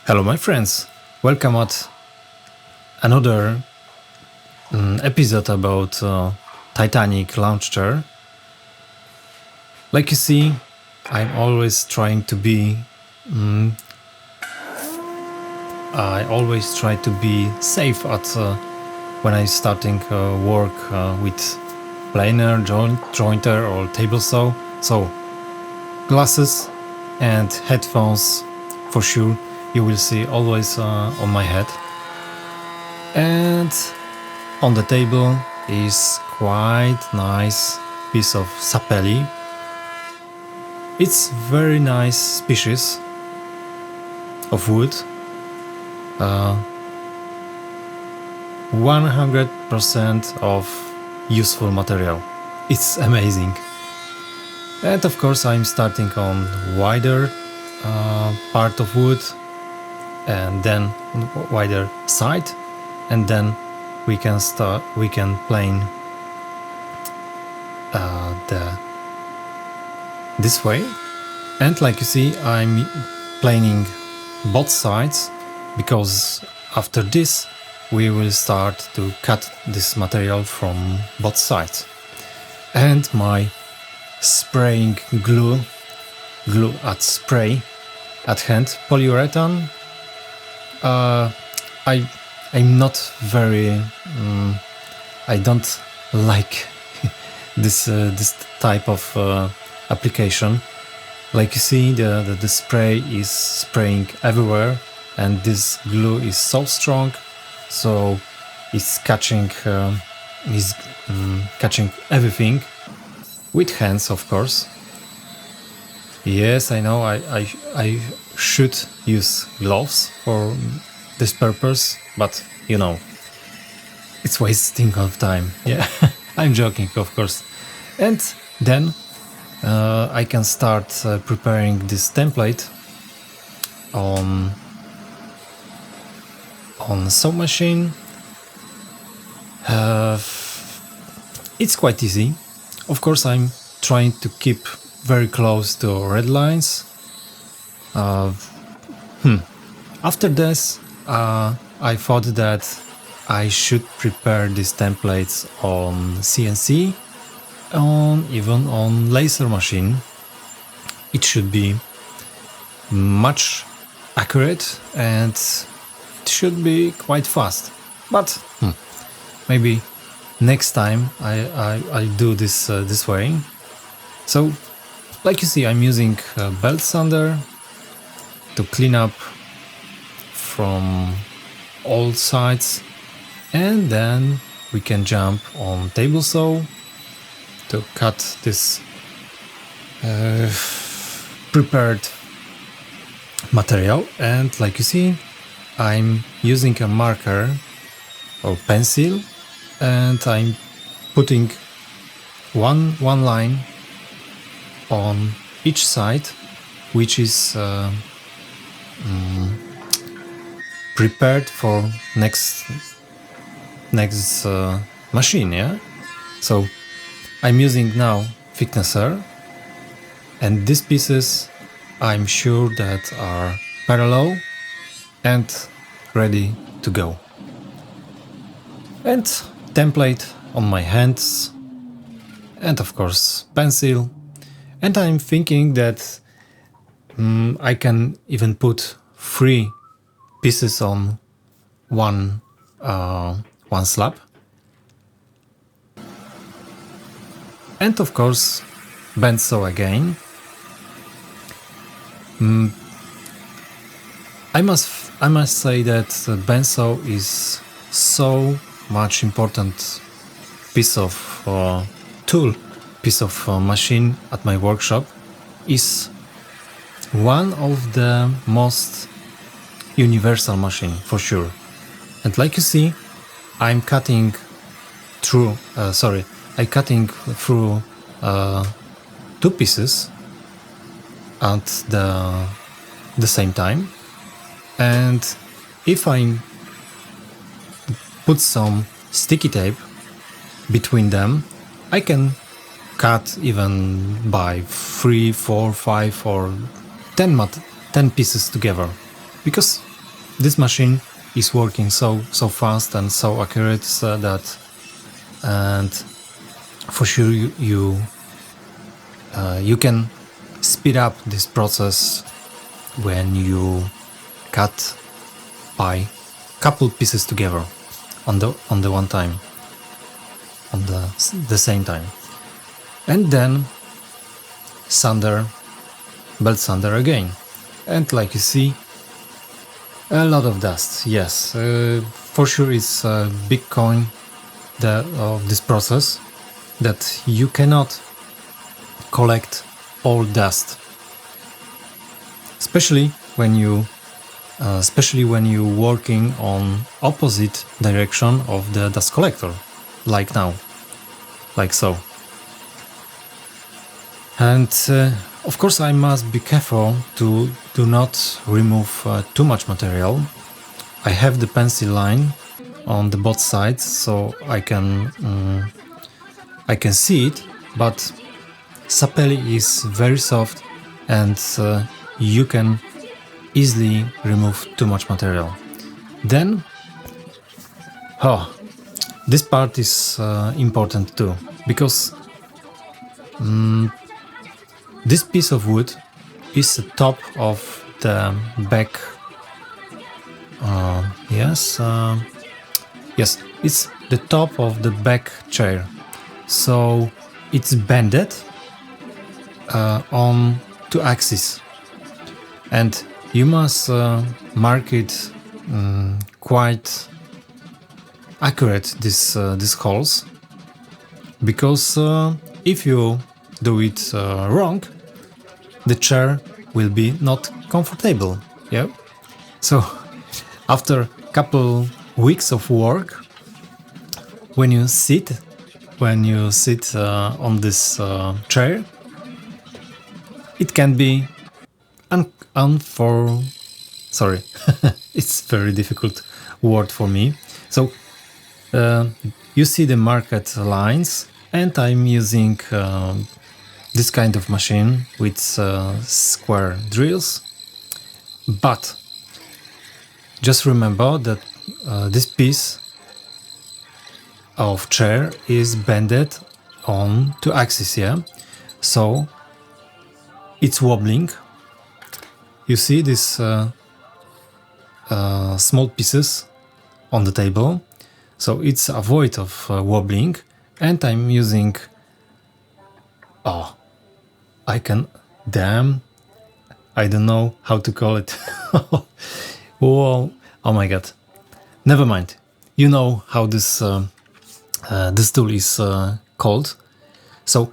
Hello my friends, welcome at another episode about Titanic launch chair. Like you see, I'm always trying to be I always try to be safe at when I starting work with planer, jointer or table saw. So glasses and headphones for sure. You will see always on my head. And on the table is quite nice piece of sapelli. It's very nice species of wood. 100% of useful material. It's amazing. And of course I'm starting on wider part of wood and then wider side, and then we can plane this way. And like you see, I'm planing both sides because after this we will start to cut this material from both sides. And my spraying glue at spray at hand, polyurethane. I'm not very I don't like this type of application. Like you see, the spray is spraying everywhere, and this glue is so strong, so it's catching everything with hands, of course. Yes, I know I should use gloves for this purpose, but you know, it's wasting of time. Yeah, I'm joking, of course. And then I can start preparing this template on sew machine. It's quite easy. Of course, I'm trying to keep very close to red lines. After this, I thought that I should prepare these templates on CNC, even on laser machine. It should be much accurate and it should be quite fast. But maybe next time I'll do this this way. So, like you see, I'm using a belt sander to clean up from all sides, and then we can jump on table saw to cut this prepared material. And like you see, I'm using a marker or pencil, and I'm putting one line on each side, which is prepared for next machine. Yeah, so I'm using now thicknesser, and these pieces I'm sure that are parallel and ready to go. And template on my hands, and of course pencil. And I'm thinking that I can even put 3 pieces on one slab. And of course bend saw again. I must say that bend saw is so much important piece of machine at my workshop. Is one of the most universal machine for sure. And like you see, I'm cutting through 2 pieces at the same time. And if I put some sticky tape between them, I can cut even by 3, 4, 5 or 10 pieces together, because this machine is working so fast and so accurate that, and for sure you can speed up this process when you cut by couple pieces together on the one time, on the same time, and then belt sander again, and like you see, a lot of dust. Yes, for sure it's a big coin of this process, that you cannot collect all dust, especially when you working on opposite direction of the dust collector, like now, like so. And of course I must be careful to do not remove too much material. I have the pencil line on the both sides, so I can see it, but sapelli is very soft, and you can easily remove too much material. Then, this part is important too, because this piece of wood is the top of the back. Yes, it's the top of the back chair, so it's bended on two axes, and you must mark it quite accurate, these holes, because if you do it wrong, the chair will be not comfortable. Yeah. So after couple weeks of work, when you sit on this chair, it can be sorry, it's very difficult word for me. So you see the marked lines, and I'm using this kind of machine with square drills. But just remember that this piece of chair is bended on two axes, yeah? So it's wobbling. You see these small pieces on the table, so it's avoid of wobbling, and I'm using I don't know how to call it. Whoa, oh my god, never mind. You know how this tool is called. So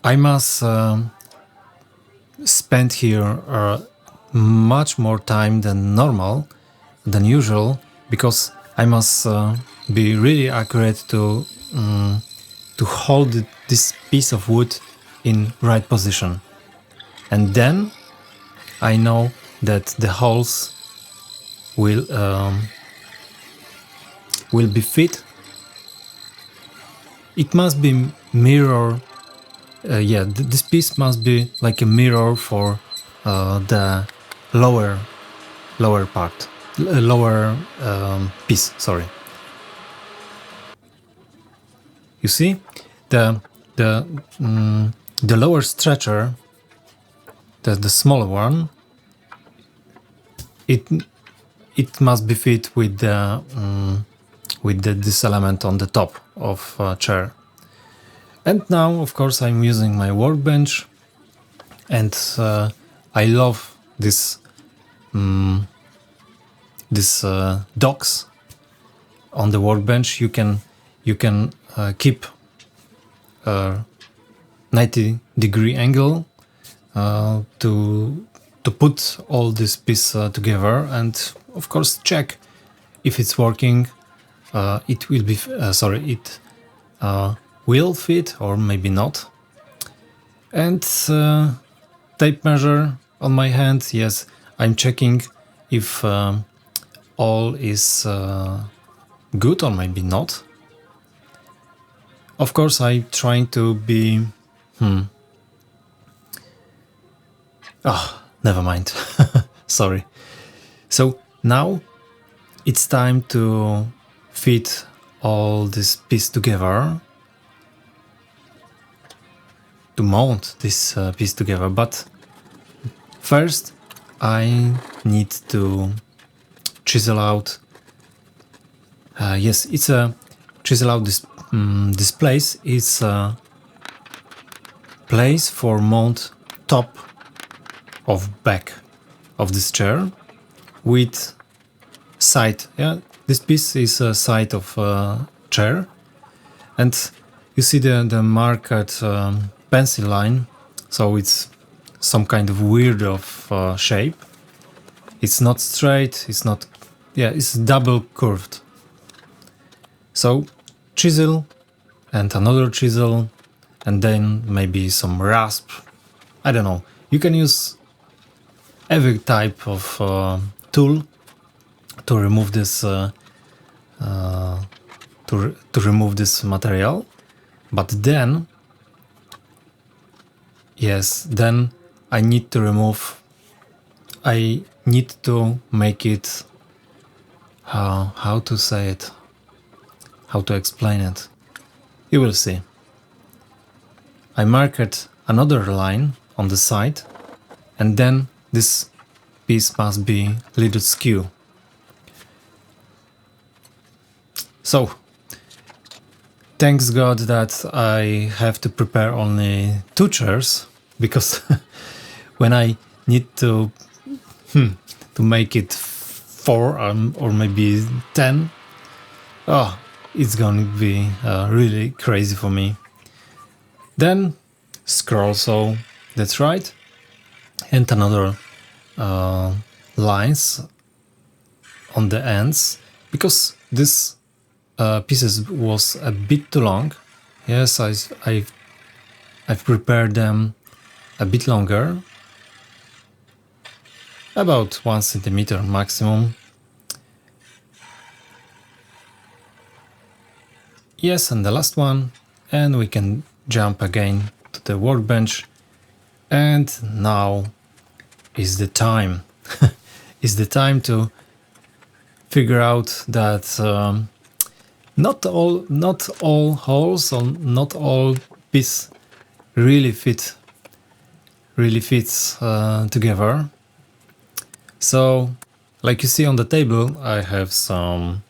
I must spend here much more time than usual, because I must be really accurate to hold this piece of wood in right position, and then I know that the holes will be fit. It must be mirror. This piece must be like a mirror for the lower part, lower piece. Sorry. You see, the lower stretcher, the smaller one, it must be fit with this element on the top of chair. And now, of course, I'm using my workbench, and I love this docks on the workbench. You can keep 90-degree angle to put all this piece together, and of course check if it's working. It will be it will fit or maybe not. And tape measure on my hand. Yes, I'm checking if all is good or maybe not. Of course, I'm trying to be never mind. Sorry. So now it's time to fit all this piece together, to mount this piece together, but first I need to chisel out. Yes, it's a chisel out this place. It's a place for mount top of back of this chair with side. Yeah, this piece is a side of chair, and you see the marked pencil line, so it's some kind of weird of shape. It's not straight, it's not, yeah, it's double curved. So chisel and another chisel, and then maybe some rasp. I don't know. You can use every type of tool to remove this to remove this material. But then, yes, then I need to make it, how to say it, how to explain it. You will see. I marked another line on the side, and then this piece must be a little skew. So, thanks God that I have to prepare only 2 chairs, because when I need to make it 4 or maybe 10, oh, it's going to be really crazy for me. Then scroll saw, that's right, and another lines on the ends, because this pieces was a bit too long. Yes, I've prepared them a bit longer, about 1 centimeter maximum. Yes, and the last one, and we can jump again to the workbench. And now is the time. Is the time to figure out that not all holes or not all piece really fits together. So, like you see on the table, I have some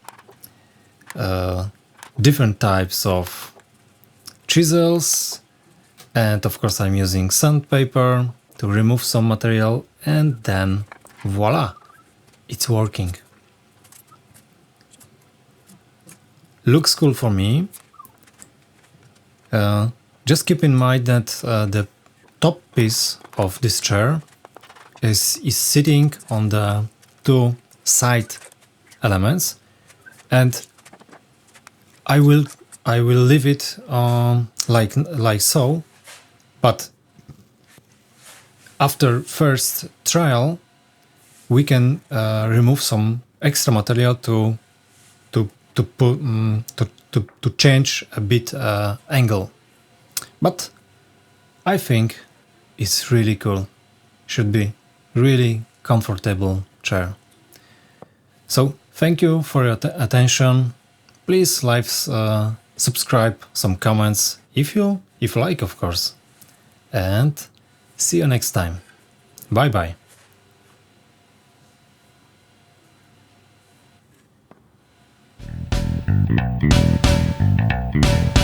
different types of chisels, and of course I'm using sandpaper to remove some material, and then voila, it's working. Looks cool for me. Just keep in mind that the top piece of this chair is sitting on the 2 side elements, and I will leave it like so, but after first trial we can remove some extra material to change a bit angle. But I think it's really cool. Should be really comfortable chair. So thank you for your attention. Please like, subscribe, some comments if you like, of course. And see you next time. Bye bye. Thank you.